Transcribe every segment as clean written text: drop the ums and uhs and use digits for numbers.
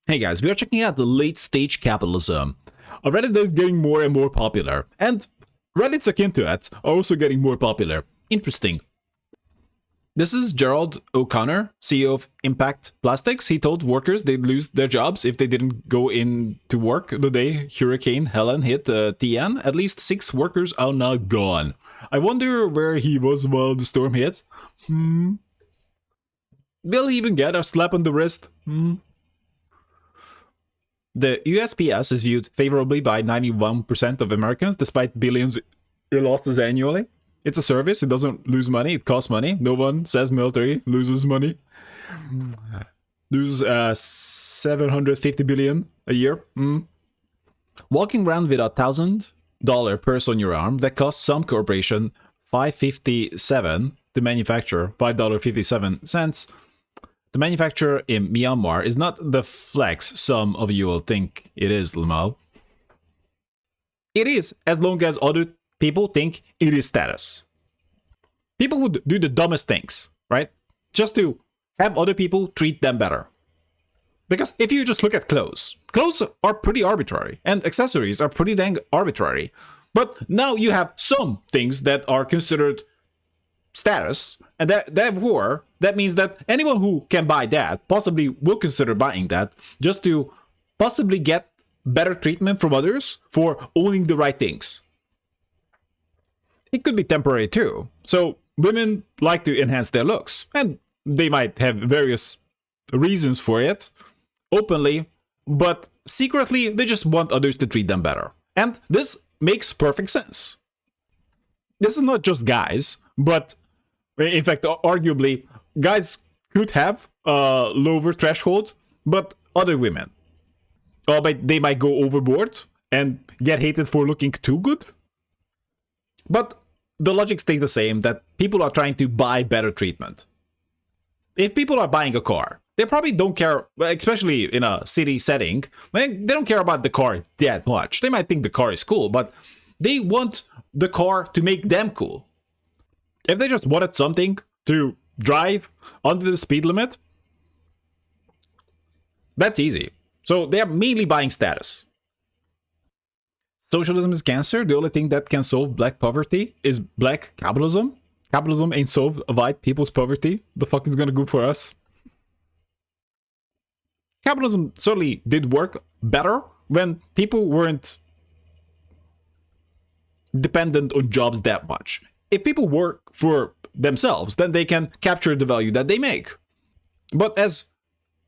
Hey guys, we are checking out the late stage capitalism. A Reddit that is getting more and more popular, and Reddits akin to it are also getting more popular. Interesting. This is Gerald O'Connor, CEO of Impact Plastics. He told workers they'd lose their jobs if they didn't go in to work the day Hurricane Helen hit TN. At least 6 workers are now gone. I wonder where he was while the storm hit. Will he even get a slap on the wrist? The USPS is viewed favorably by 91% of Americans, despite billions in losses annually. It's a service, it doesn't lose money, it costs money. No one says military loses money. Loses 750 billion a year. Walking around with $1,000 purse on your arm that costs some corporation $5.57 to manufacture, $5.57. The manufacturer in Myanmar is not the flex some of you will think it is, Lamau. It is, as long as other people think it is status. People would do the dumbest things, right? Just to have other people treat them better. Because if you just look at clothes are pretty arbitrary, and accessories are pretty dang arbitrary. But now you have some things that are considered status, and therefore that means that anyone who can buy that possibly will consider buying that just to possibly get better treatment from others for owning the right things. It could be temporary too. So women like to enhance their looks, and they might have various reasons for it openly, but secretly they just want others to treat them better. And this makes perfect sense. This is not just guys, but in fact, arguably, guys could have a lower threshold, but other women, they might go overboard and get hated for looking too good. But the logic stays the same, that people are trying to buy better treatment. If people are buying a car, they probably don't care, especially in a city setting, they don't care about the car that much. They might think the car is cool, but they want the car to make them cool. If they just wanted something to drive under the speed limit, that's easy. So they are mainly buying status. Socialism is cancer. The only thing that can solve black poverty is black capitalism. Capitalism ain't solved white people's poverty. The fuck is gonna go for us? Capitalism certainly did work better when people weren't dependent on jobs that much. If people work for themselves, then they can capture the value that they make. But as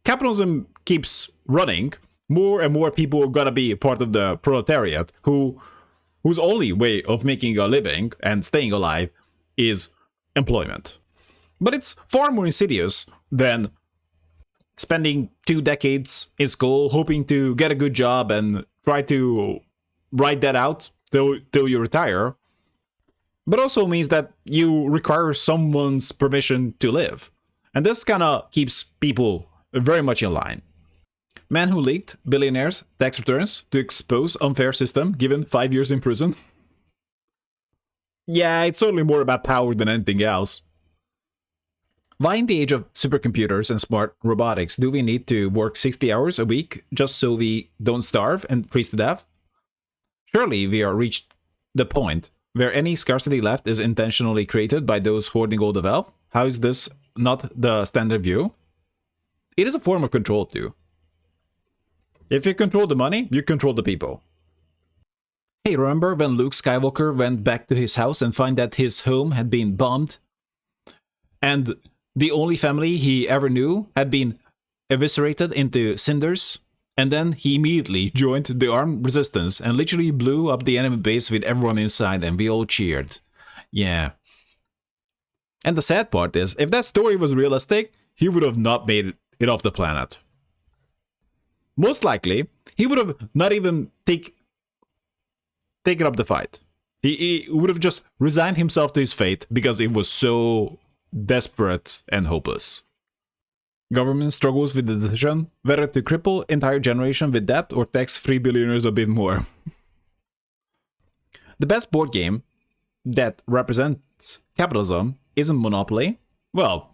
capitalism keeps running, more and more people are gonna be part of the proletariat whose only way of making a living and staying alive is employment. But it's far more insidious than spending 2 decades in school hoping to get a good job and try to ride that out till you retire. But also means that you require someone's permission to live. And this kind of keeps people very much in line. Man who leaked billionaires' tax returns to expose unfair system given 5 years in prison. Yeah, it's certainly more about power than anything else. Why in the age of supercomputers and smart robotics do we need to work 60 hours a week just so we don't starve and freeze to death? Surely we are reached the point where any scarcity left is intentionally created by those hoarding all the wealth. How is this not the standard view? It is a form of control too. If you control the money, you control the people. Hey, remember when Luke Skywalker went back to his house and found that his home had been bombed? And the only family he ever knew had been eviscerated into cinders? And then he immediately joined the armed resistance and literally blew up the enemy base with everyone inside, and we all cheered. Yeah. And the sad part is, if that story was realistic, he would have not made it off the planet. Most likely, he would have not even taken up the fight. He would have just resigned himself to his fate because it was so desperate and hopeless. Government struggles with the decision whether to cripple entire generation with debt or tax free billionaires a bit more. The best board game that represents capitalism isn't Monopoly. Well,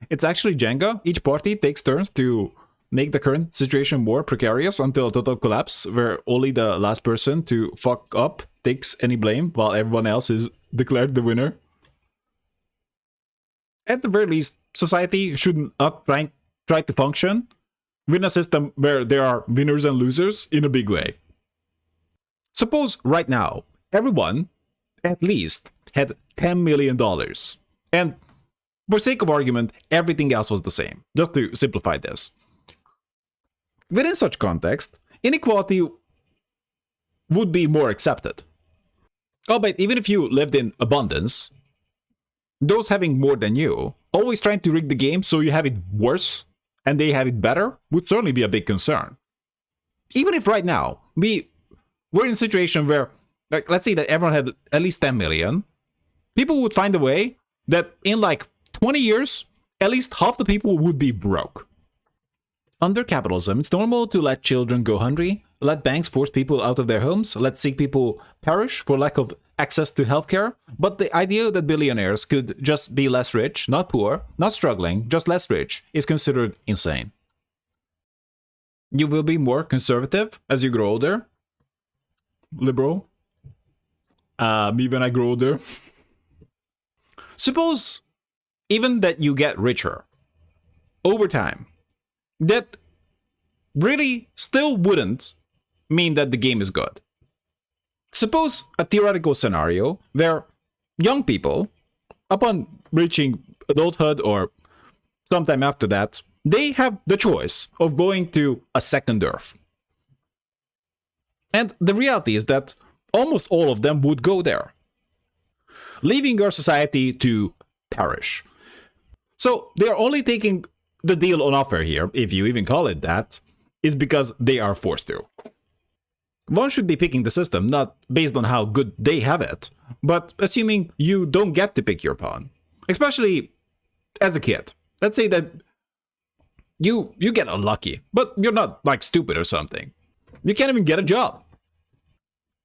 it's actually Jenga. Each party takes turns to make the current situation more precarious until a total collapse where only the last person to fuck up takes any blame while everyone else is declared the winner. At the very least, society should not try to function within a system where there are winners and losers in a big way. Suppose right now, everyone, at least, had $10 million. And for sake of argument, everything else was the same. Just to simplify this. Within such context, inequality would be more accepted. Albeit, even if you lived in abundance, those having more than you, always trying to rig the game so you have it worse and they have it better, would certainly be a big concern. Even if right now, we're in a situation where, like, let's say that everyone had at least 10 million, people would find a way that in like 20 years, at least half the people would be broke. Under capitalism, it's normal to let children go hungry, let banks force people out of their homes, let sick people perish for lack of access to healthcare. But the idea that billionaires could just be less rich, not poor, not struggling, just less rich, is considered insane. You will be more conservative as you grow older. Liberal. Me when I grow older. Suppose even that you get richer over time, that really still wouldn't mean that the game is good. Suppose a theoretical scenario where young people, upon reaching adulthood or sometime after that, they have the choice of going to a second Earth. And the reality is that almost all of them would go there, leaving our society to perish. So they are only taking the deal on offer here, if you even call it that, is because they are forced to. One should be picking the system not based on how good they have it, but assuming you don't get to pick your pawn. Especially as a kid. Let's say that you get unlucky, but you're not like stupid or something. You can't even get a job.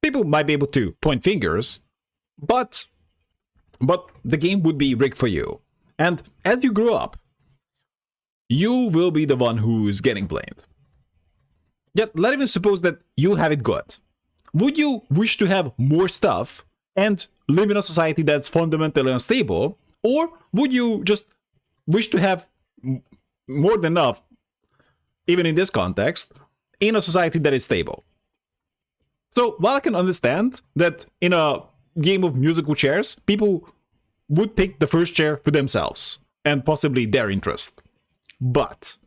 People might be able to point fingers, but the game would be rigged for you. And as you grow up, you will be the one who is getting blamed. Yet, let's even suppose that you have it good. Would you wish to have more stuff and live in a society that's fundamentally unstable? Or would you just wish to have more than enough, even in this context, in a society that is stable? So, while I can understand that in a game of musical chairs, people would pick the first chair for themselves and possibly their interest. But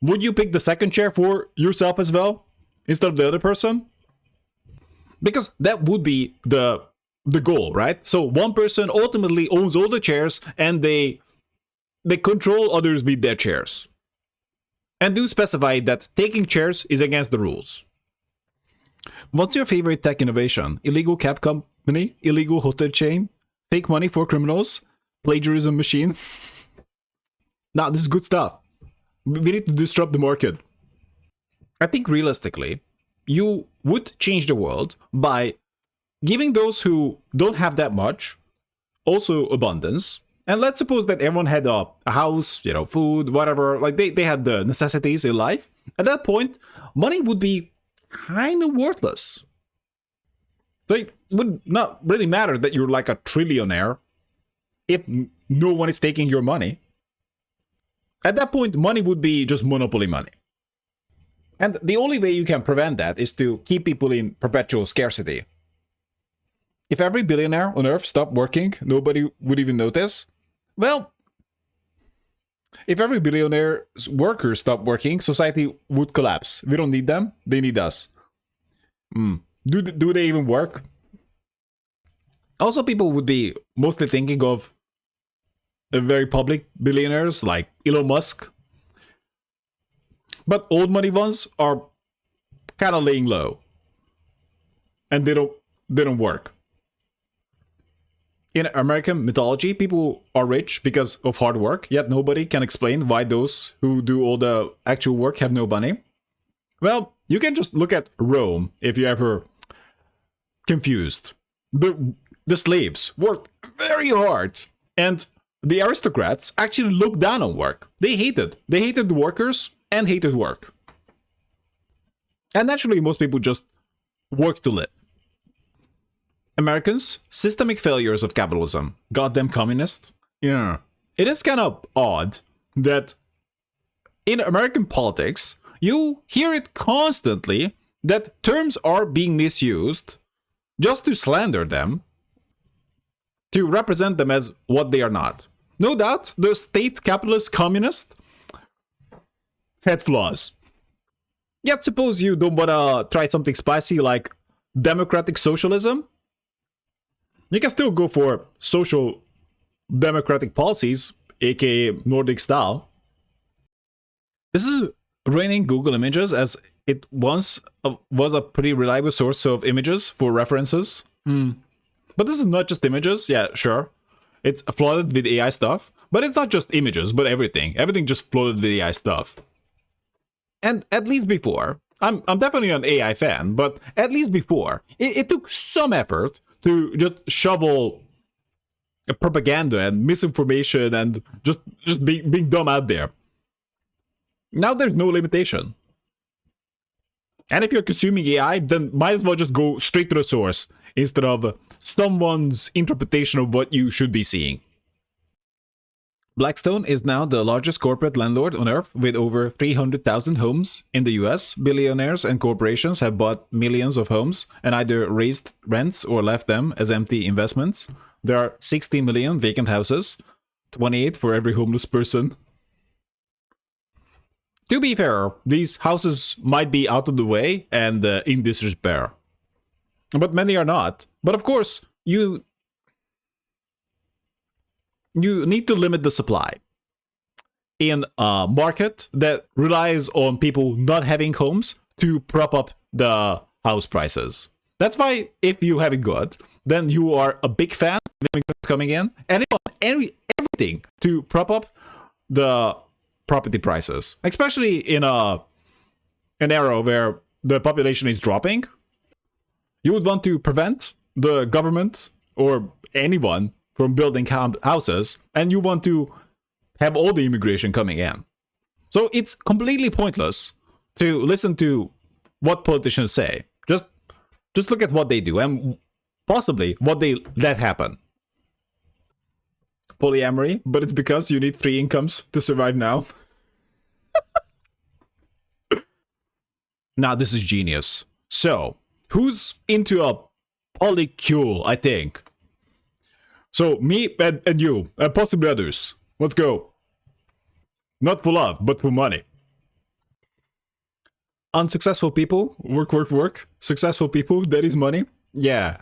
would you pick the second chair for yourself as well, instead of the other person? Because that would be the goal, right? So one person ultimately owns all the chairs and they control others with their chairs. And do specify that taking chairs is against the rules. What's your favorite tech innovation? Illegal cab company? Illegal hotel chain? Fake money for criminals? Plagiarism machine? Nah, this is good stuff. We need to disrupt the market. I think realistically, you would change the world by giving those who don't have that much also abundance. And let's suppose that everyone had a house, food, whatever, like they had the necessities in life. At that point, money would be kind of worthless. So it would not really matter that you're like a trillionaire if no one is taking your money. At that point, money would be just monopoly money. And the only way you can prevent that is to keep people in perpetual scarcity. If every billionaire on Earth stopped working, nobody would even notice. Well, if every billionaire's workers stopped working, society would collapse. We don't need them, they need us. Do they even work? Also, people would be mostly thinking of very public billionaires like Elon Musk. But old money ones are kind of laying low. And they don't work. In American mythology, people are rich because of hard work, yet nobody can explain why those who do all the actual work have no money. Well, you can just look at Rome if you're ever confused. The slaves worked very hard, and the aristocrats actually looked down on work. They hated the workers, and hated work. And naturally, most people just work to live. Americans, systemic failures of capitalism. Goddamn communist. Yeah. It is kind of odd that in American politics, you hear it constantly that terms are being misused just to slander them, to represent them as what they are not. No doubt, the state capitalist communist had flaws. Yet suppose you don't wanna try something spicy like democratic socialism? You can still go for social democratic policies, aka Nordic style. This is ruining Google Images, as it once was a pretty reliable source of images for references. But this is not just images, yeah, sure. It's flooded with AI stuff, but it's not just images, but everything. Everything just flooded with AI stuff. And at least before, I'm definitely an AI fan, but at least before, it took some effort to just shovel propaganda and misinformation and just being dumb out there. Now there's no limitation. And if you're consuming AI, then might as well just go straight to the source instead of someone's interpretation of what you should be seeing. Blackstone is now the largest corporate landlord on earth with over 300,000 homes in the US. Billionaires and corporations have bought millions of homes and either raised rents or left them as empty investments. There are 60 million vacant houses, 28 for every homeless person. To be fair, these houses might be out of the way and in disrepair. But many are not. But of course, you need to limit the supply in a market that relies on people not having homes to prop up the house prices. That's why if you have it good, then you are a big fan of immigrants coming in and everything to prop up the property prices, especially in an era where the population is dropping. You would want to prevent the government or anyone from building houses, and you want to have all the immigration coming in. So it's completely pointless to listen to what politicians say. Just look at what they do and possibly what they let happen. Polyamory, but it's because you need 3 incomes to survive now. Now this is genius. So, who's into a polycule, I think? So, me and you, and possibly others. Let's go. Not for love, but for money. Unsuccessful people, work. Successful people, that is money. Yeah.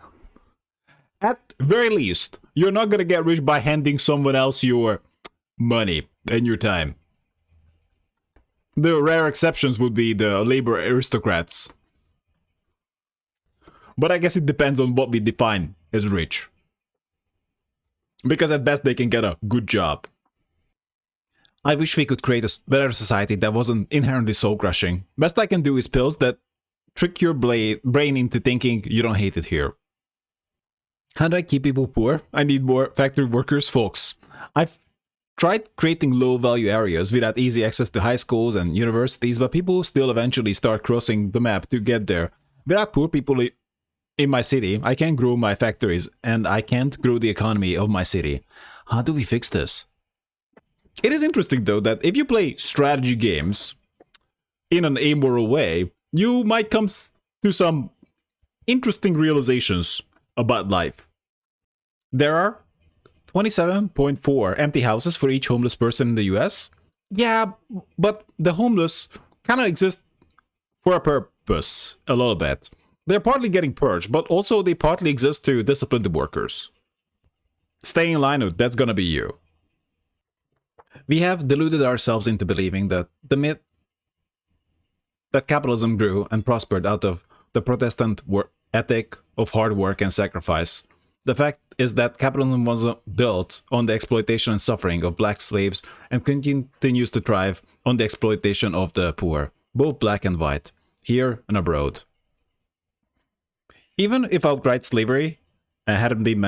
At very least, you're not gonna get rich by handing someone else your money and your time. The rare exceptions would be the labor aristocrats. But I guess it depends on what we define as rich. Because at best they can get a good job. I wish we could create a better society that wasn't inherently soul-crushing. Best I can do is pills that trick your brain into thinking you don't hate it here. How do I keep people poor? I need more factory workers, folks. I've tried creating low-value areas without easy access to high schools and universities, but people still eventually start crossing the map to get there. Without poor people in my city, I can't grow my factories, and I can't grow the economy of my city. How do we fix this? It is interesting, though, that if you play strategy games in an amoral way, you might come to some interesting realizations about life. There are 27.4 empty houses for each homeless person in the US. Yeah, but the homeless kind of exist for a purpose, a little bit. They're partly getting purged, but also they partly exist to discipline the workers. Stay in line, that's gonna be you. We have deluded ourselves into believing that the myth that capitalism grew and prospered out of the Protestant ethic of hard work and sacrifice. The fact is that capitalism was built on the exploitation and suffering of black slaves and continues to thrive on the exploitation of the poor, both black and white, here and abroad. Even if outright slavery hadn't been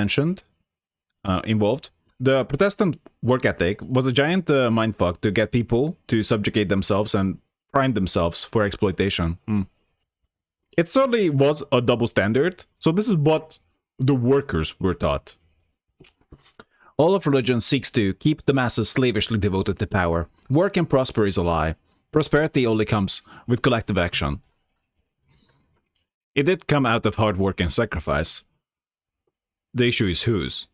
involved, the Protestant work ethic was a giant mindfuck to get people to subjugate themselves and prime themselves for exploitation. It certainly was a double standard, so this is what the workers were taught. All of religion seeks to keep the masses slavishly devoted to power. Work and prosper is a lie. Prosperity only comes with collective action. It did come out of hard work and sacrifice. The issue is whose.